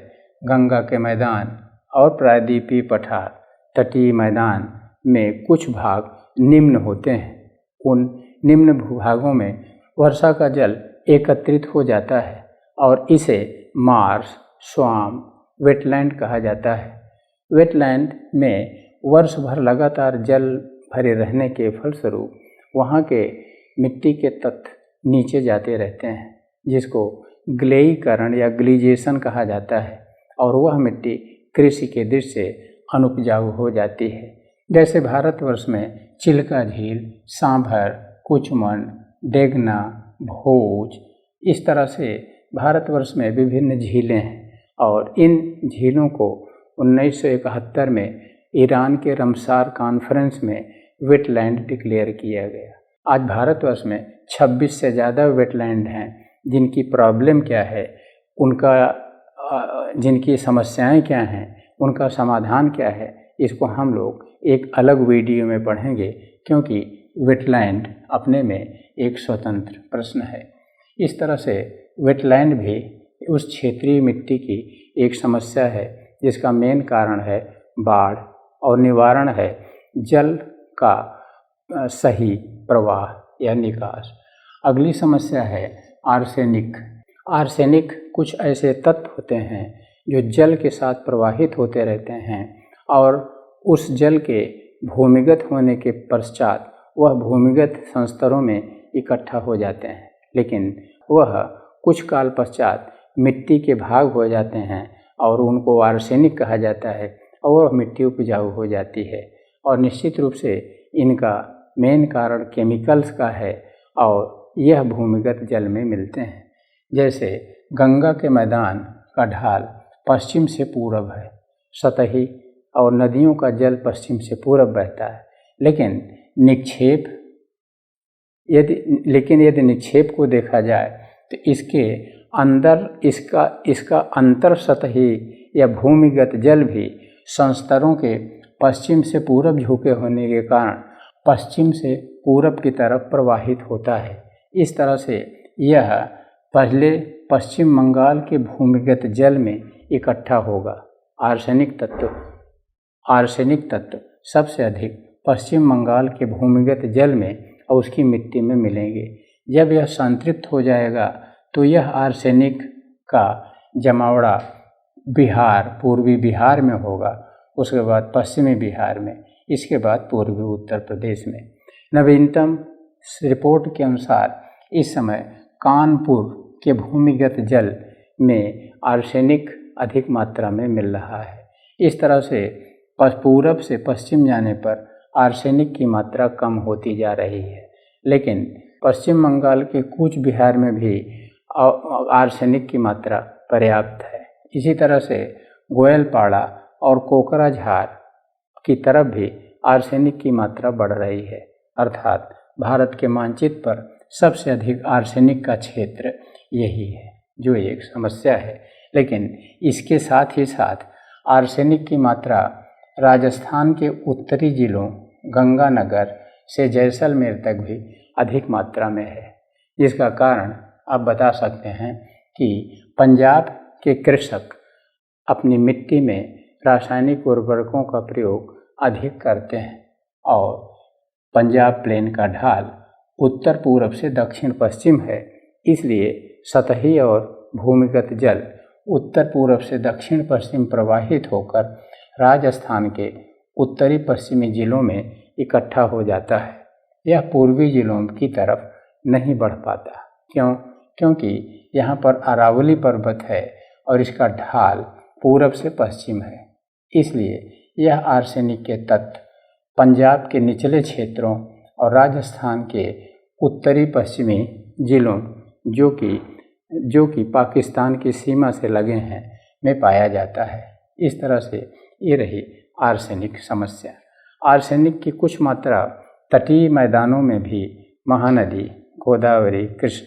गंगा के मैदान और प्रायद्वीपीय पठार, तटीय मैदान में कुछ भाग निम्न होते हैं। उन निम्न भूभागों में वर्षा का जल एकत्रित हो जाता है और इसे मार्श, स्वाम्प, वेटलैंड कहा जाता है। वेटलैंड में वर्ष भर लगातार जल भरे रहने के फलस्वरूप वहाँ के मिट्टी के तत्व नीचे जाते रहते हैं, जिसको ग्लेयीकरण या ग्लीजेशन कहा जाता है, और वह मिट्टी कृषि के दृष्टि से अनुपजाऊ हो जाती है। जैसे भारतवर्ष में चिल्का झील, सांभर, कुचमन, डेगना, भोज, इस तरह से भारतवर्ष में विभिन्न झीलें हैं और इन झीलों को 1971 में ईरान के रमसार कॉन्फ्रेंस में वेटलैंड डिक्लेयर किया गया। आज भारतवर्ष में 26 से ज़्यादा वेटलैंड हैं, जिनकी प्रॉब्लम क्या है, जिनकी समस्याएं क्या हैं, उनका समाधान क्या है, इसको हम लोग एक अलग वीडियो में पढ़ेंगे, क्योंकि वेटलैंड अपने में एक स्वतंत्र प्रश्न है। इस तरह से वेटलैंड भी उस क्षेत्रीय मिट्टी की एक समस्या है, जिसका मेन कारण है बाढ़ और निवारण है जल का सही प्रवाह या निकास। अगली समस्या है आर्सेनिक। आर्सेनिक कुछ ऐसे तत्व होते हैं जो जल के साथ प्रवाहित होते रहते हैं और उस जल के भूमिगत होने के पश्चात वह भूमिगत संस्तरों में इकट्ठा हो जाते हैं, लेकिन वह कुछ काल पश्चात मिट्टी के भाग हो जाते हैं और उनको आर्सेनिक कहा जाता है और वह मिट्टी उपजाऊ हो जाती है। और निश्चित रूप से इनका मेन कारण केमिकल्स का है और यह भूमिगत जल में मिलते हैं। जैसे गंगा के मैदान का ढाल पश्चिम से पूरब है, सतही, और नदियों का जल पश्चिम से पूरब बहता है, लेकिन यदि निक्षेप को देखा जाए तो इसके अंदर इसका अंतर सतही या भूमिगत जल भी संस्तरों के पश्चिम से पूरब झुके होने के कारण पश्चिम से पूरब की तरफ प्रवाहित होता है। इस तरह से यह पहले पश्चिम बंगाल के भूमिगत जल में इकट्ठा होगा। आर्सेनिक तत्व सबसे अधिक पश्चिम बंगाल के भूमिगत जल में और उसकी मिट्टी में मिलेंगे। जब यह संतृप्त हो जाएगा तो यह आर्सेनिक का जमावड़ा पूर्वी बिहार में होगा, उसके बाद पश्चिमी बिहार में, इसके बाद पूर्वी उत्तर प्रदेश में। नवीनतम रिपोर्ट के अनुसार इस समय कानपुर के भूमिगत जल में आर्सेनिक अधिक मात्रा में मिल रहा है। इस तरह से पूरब से पश्चिम जाने पर आर्सेनिक की मात्रा कम होती जा रही है, लेकिन पश्चिम बंगाल के कूच बिहार में भी आर्सेनिक की मात्रा पर्याप्त है। इसी तरह से गोयलपाड़ा और कोकराझार की तरफ भी आर्सेनिक की मात्रा बढ़ रही है, अर्थात भारत के मानचित्र पर सबसे अधिक आर्सेनिक का क्षेत्र यही है, जो एक समस्या है। लेकिन इसके साथ ही साथ आर्सेनिक की मात्रा राजस्थान के उत्तरी जिलों गंगानगर से जैसलमेर तक भी अधिक मात्रा में है, जिसका कारण आप बता सकते हैं कि पंजाब के कृषक अपनी मिट्टी में रासायनिक उर्वरकों का प्रयोग अधिक करते हैं और पंजाब प्लेन का ढाल उत्तर पूरब से दक्षिण पश्चिम है, इसलिए सतही और भूमिगत जल उत्तर पूरब से दक्षिण पश्चिम प्रवाहित होकर राजस्थान के उत्तरी पश्चिमी जिलों में इकट्ठा हो जाता है। यह पूर्वी जिलों की तरफ नहीं बढ़ पाता। क्योंकि यहाँ पर अरावली पर्वत है और इसका ढाल पूरब से पश्चिम है, इसलिए यह आर्सेनिक के तत्व पंजाब के निचले क्षेत्रों और राजस्थान के उत्तरी पश्चिमी जिलों जो कि पाकिस्तान की सीमा से लगे हैं में पाया जाता है। इस तरह से ये रही आर्सेनिक समस्या। आर्सेनिक की कुछ मात्रा तटीय मैदानों में भी महानदी, गोदावरी, कृष्ण,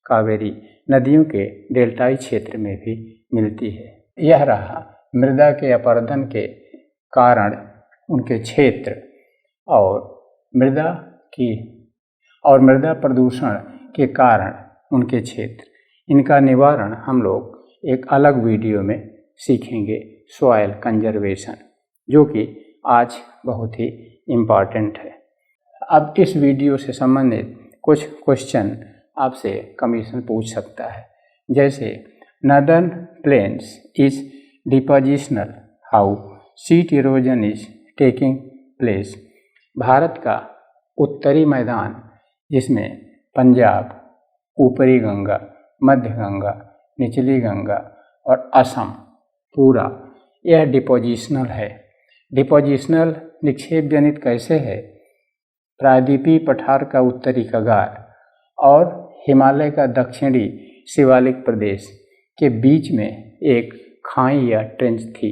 कावेरी नदियों के डेल्टाई क्षेत्र में भी मिलती है। यह रहा मृदा के अपरदन के कारण उनके क्षेत्र और मृदा प्रदूषण के कारण उनके क्षेत्र। इनका निवारण हम लोग एक अलग वीडियो में सीखेंगे, सॉइल कंजर्वेशन, जो कि आज बहुत ही इम्पॉर्टेंट है। अब इस वीडियो से संबंधित कुछ क्वेश्चन आपसे कमीशन पूछ सकता है, जैसे northern plains is depositional, how seat erosion is taking place. Bharat का उत्तरी मैदान, जिसमें पंजाब, ऊपरी गंगा, मध्य गंगा, निचली गंगा और असम पूरा, यह डिपोजिशनल है। डिपोजिशनल निक्षेप जनित कैसे है? प्रायद्वीपीय पठार का उत्तरी कगार और हिमालय का दक्षिणी शिवालिक प्रदेश के बीच में एक खाई या ट्रेंच थी,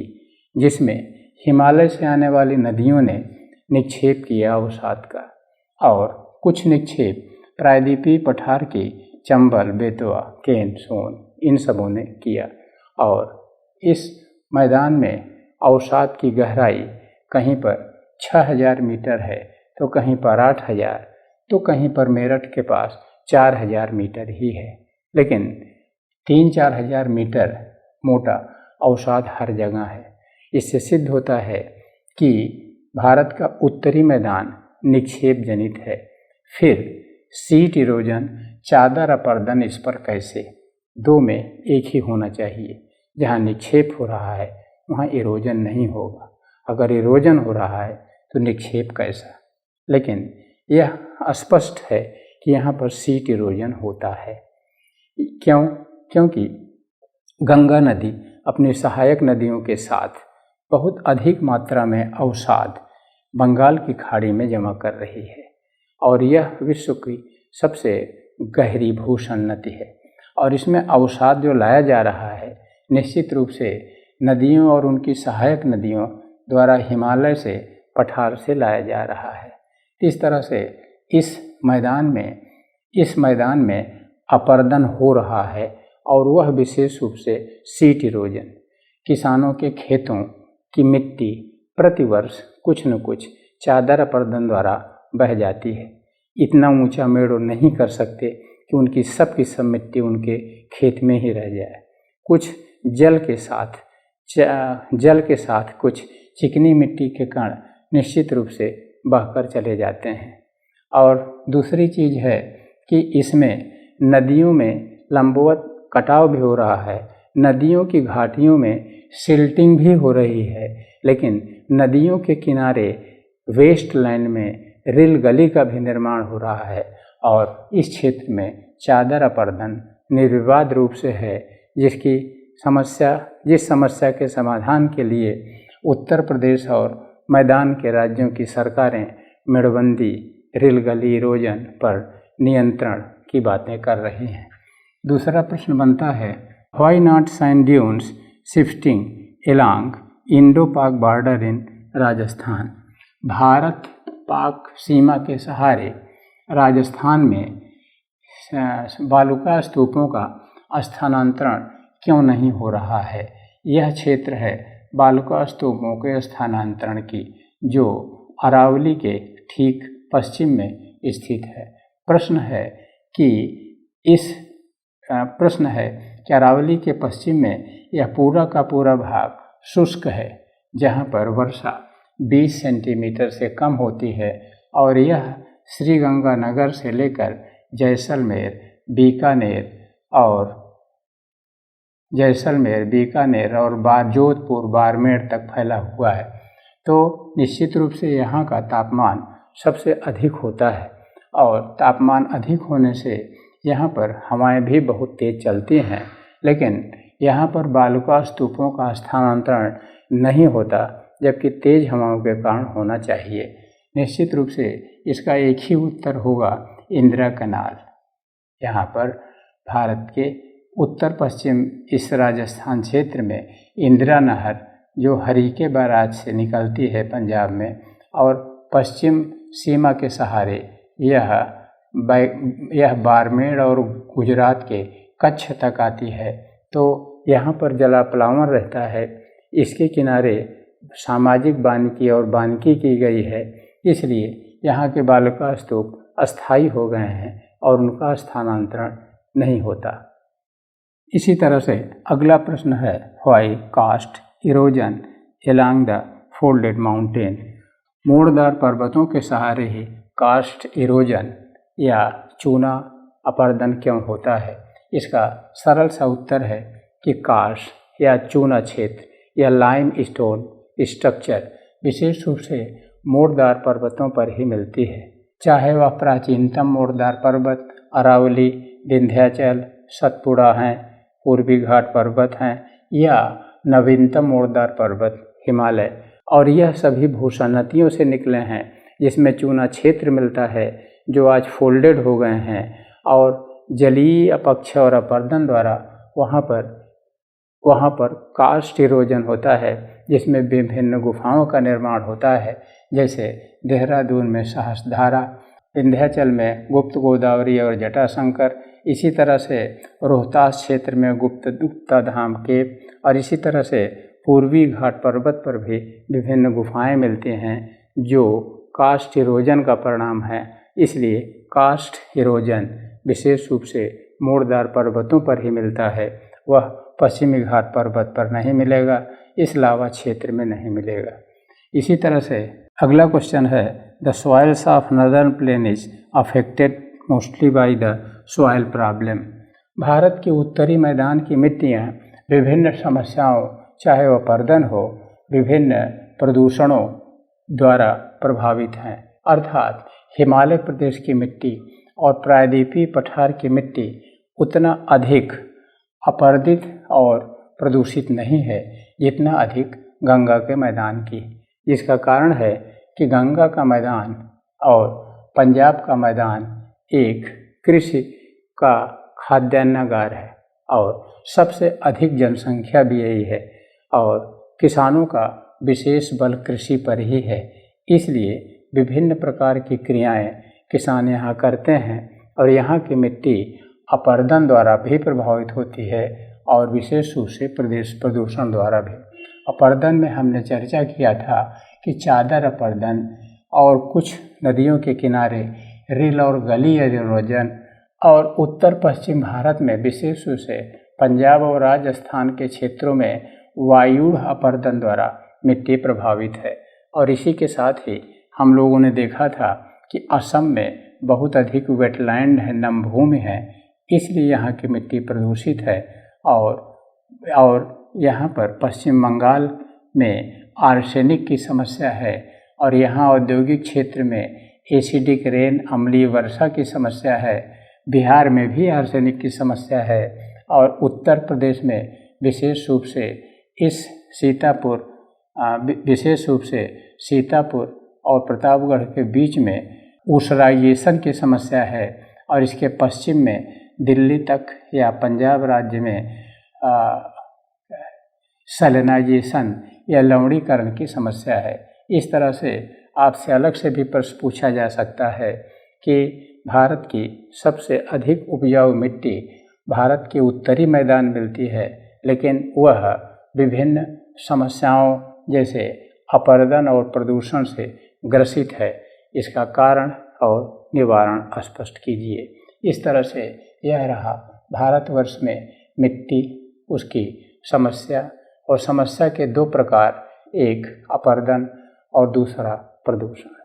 जिसमें हिमालय से आने वाली नदियों ने निक्षेप किया अवसाद का, और कुछ निक्षेप प्रायद्वीपीय पठार की चंबल, बेतवा, केन, सोन इन सबों ने किया। और इस मैदान में अवसाद की गहराई कहीं पर 6000 मीटर है, तो कहीं पर 8000, तो कहीं पर मेरठ के पास 4000 मीटर ही है। लेकिन 3-4 हजार मीटर मोटा अवसाद हर जगह है। इससे सिद्ध होता है कि भारत का उत्तरी मैदान निक्षेप जनित है। फिर सीट इरोजन, चादर अपर्दन इस पर कैसे? दो में एक ही होना चाहिए। जहाँ निक्षेप हो रहा है वहाँ इरोजन नहीं होगा। अगर इरोजन हो रहा है तो निक्षेप कैसा? लेकिन यह स्पष्ट है कि यहाँ पर सीट इरोजन होता है। क्यों? क्योंकि गंगा नदी अपनी सहायक नदियों के साथ बहुत अधिक मात्रा में अवसाद बंगाल की खाड़ी में जमा कर रही है और यह विश्व की सबसे गहरी भूषण नदी है। और इसमें अवसाद जो लाया जा रहा है निश्चित रूप से नदियों और उनकी सहायक नदियों द्वारा हिमालय से, पठार से लाया जा रहा है। इस तरह से इस मैदान में अपर्दन हो रहा है और वह विशेष रूप से सीट इरोजन। किसानों के खेतों की मिट्टी प्रतिवर्ष कुछ न कुछ चादर अपर्दन द्वारा बह जाती है। इतना ऊंचा मेड़ नहीं कर सकते कि उनकी सब की सब मिट्टी उनके खेत में ही रह जाए। कुछ जल के साथ कुछ चिकनी मिट्टी के कण निश्चित रूप से बहकर चले जाते हैं। और दूसरी चीज़ है कि इसमें नदियों में लंबवत कटाव भी हो रहा है, नदियों की घाटियों में सिल्टिंग भी हो रही है, लेकिन नदियों के किनारे वेस्ट लैंड में रेल गली का भी निर्माण हो रहा है और इस क्षेत्र में चादर अपर्दन निर्विवाद रूप से है, जिस समस्या के समाधान के लिए उत्तर प्रदेश और मैदान के राज्यों की सरकारें मेड़बंदी, रेल गली इरोजन पर नियंत्रण की बातें कर रही हैं। दूसरा प्रश्न बनता है, why not sand dunes shifting along Indo पाक बॉर्डर इन राजस्थान? भारत पाक सीमा के सहारे राजस्थान में बालुका स्तूपों का स्थानांतरण क्यों नहीं हो रहा है? यह क्षेत्र है बालुका स्तूपों के स्थानांतरण की, जो अरावली के ठीक पश्चिम में स्थित है। प्रश्न है कि अरावली के पश्चिम में यह पूरा का पूरा भाग शुष्क है, जहाँ पर वर्षा 20 सेंटीमीटर से कम होती है और यह श्रीगंगानगर से लेकर जैसलमेर, बीकानेर और जोधपुर, बाड़मेर तक फैला हुआ है। तो निश्चित रूप से यहाँ का तापमान सबसे अधिक होता है और तापमान अधिक होने से यहाँ पर हवाएं भी बहुत तेज चलती हैं, लेकिन यहाँ पर बालुका स्तूपों का स्थानांतरण नहीं होता, जबकि तेज हवाओं के कारण होना चाहिए। निश्चित रूप से इसका एक ही उत्तर होगा, इंदिरा कैनाल। यहाँ पर भारत के उत्तर पश्चिम इस राजस्थान क्षेत्र में इंदिरा नहर, जो हरीके बैराज से निकलती है पंजाब में और पश्चिम सीमा के सहारे यह बाड़मेर और गुजरात के कच्छ तक आती है, तो यहाँ पर जलाप्लावन रहता है। इसके किनारे सामाजिक वानिकी और वानिकी की गई है, इसलिए यहाँ के बालुका स्तूप अस्थायी हो गए हैं और उनका स्थानांतरण नहीं होता। इसी तरह से अगला प्रश्न है, why cast erosion along the folded mountain? मोड़दार पर्वतों के सहारे ही कास्ट इरोजन या चूना अपर्दन क्यों होता है? इसका सरल सा उत्तर है कि कास्ट या चूना क्षेत्र या लाइम स्टोन स्ट्रक्चर विशेष रूप से मोड़दार पर्वतों पर ही मिलती है, चाहे वह प्राचीनतम मोड़दार पर्वत अरावली, विंध्याचल, सतपुड़ा हैं, पूर्वी घाट पर्वत हैं, या नवीनतम मोड़दार पर्वत हिमालय। और यह सभी भूषणतियों से निकले हैं, जिसमें चूना क्षेत्र मिलता है, जो आज फोल्डेड हो गए हैं और जलीय अपक्ष और अपर्दन द्वारा वहाँ पर कास्ट इरोजन होता है, जिसमें विभिन्न गुफाओं का निर्माण होता है, जैसे देहरादून में सहस्त्रधारा, विंध्याचल में गुप्त गोदावरी और जटाशंकर, इसी तरह से रोहतास क्षेत्र में गुप्ता धाम केव, और इसी तरह से पूर्वी घाट पर्वत पर भी विभिन्न गुफाएं मिलती हैं, जो कास्ट इरोजन का परिणाम है। इसलिए कास्ट इरोजन विशेष रूप से मोड़दार पर्वतों पर ही मिलता है, वह पश्चिमी घाट पर्वत पर नहीं मिलेगा, इस लावा क्षेत्र में नहीं मिलेगा। इसी तरह से अगला क्वेश्चन है, the soils of northern plane is affected mostly by the soil problem. Bharat के उत्तरी मैदान की मिट्टियाँ विभिन्न समस्याओं, चाहे वह अपरदन हो, विभिन्न प्रदूषणों द्वारा प्रभावित हैं। अर्थात हिमालय प्रदेश की मिट्टी और प्रायद्वीपीय पठार की मिट्टी उतना अधिक अपरदित और प्रदूषित नहीं है जितना अधिक गंगा के मैदान की। जिसका कारण है कि गंगा का मैदान और पंजाब का मैदान एक कृषि का खाद्यान्नागार है और सबसे अधिक जनसंख्या भी यही है और किसानों का विशेष बल कृषि पर ही है। इसलिए विभिन्न प्रकार की क्रियाएं किसान यहाँ करते हैं और यहाँ की मिट्टी अपरदन द्वारा भी प्रभावित होती है और विशेष रूप से प्रदेश प्रदूषण द्वारा भी। अपरदन में हमने चर्चा किया था कि चादर अपरदन और कुछ नदियों के किनारे रेल और गली एरोजन और उत्तर पश्चिम भारत में विशेष रूप से पंजाब और राजस्थान के क्षेत्रों में वायुड़ अपरदन द्वारा मिट्टी प्रभावित है। और इसी के साथ ही हम लोगों ने देखा था कि असम में बहुत अधिक वेटलैंड है, नमभूमि है, इसलिए यहाँ की मिट्टी प्रदूषित है। और यहाँ पर पश्चिम बंगाल में आर्सेनिक की समस्या है और यहाँ औद्योगिक क्षेत्र में एसिडिक रेन, अम्लीय वर्षा की समस्या है। बिहार में भी आर्सेनिक की समस्या है और उत्तर प्रदेश में विशेष रूप से सीतापुर और प्रतापगढ़ के बीच में ऊसराइजेशन की समस्या है और इसके पश्चिम में दिल्ली तक या पंजाब राज्य में सैलिनाइजेशन या लवणीकरण की समस्या है। इस तरह से आपसे अलग से भी प्रश्न पूछा जा सकता है कि भारत की सबसे अधिक उपजाऊ मिट्टी भारत के उत्तरी मैदान मिलती है, लेकिन वह विभिन्न समस्याओं जैसे अपरदन और प्रदूषण से ग्रसित है। इसका कारण और निवारण स्पष्ट कीजिए। इस तरह से यह रहा भारतवर्ष में मिट्टी, उसकी समस्या और समस्या के दो प्रकार, एक अपरदन और दूसरा प्रदूषण।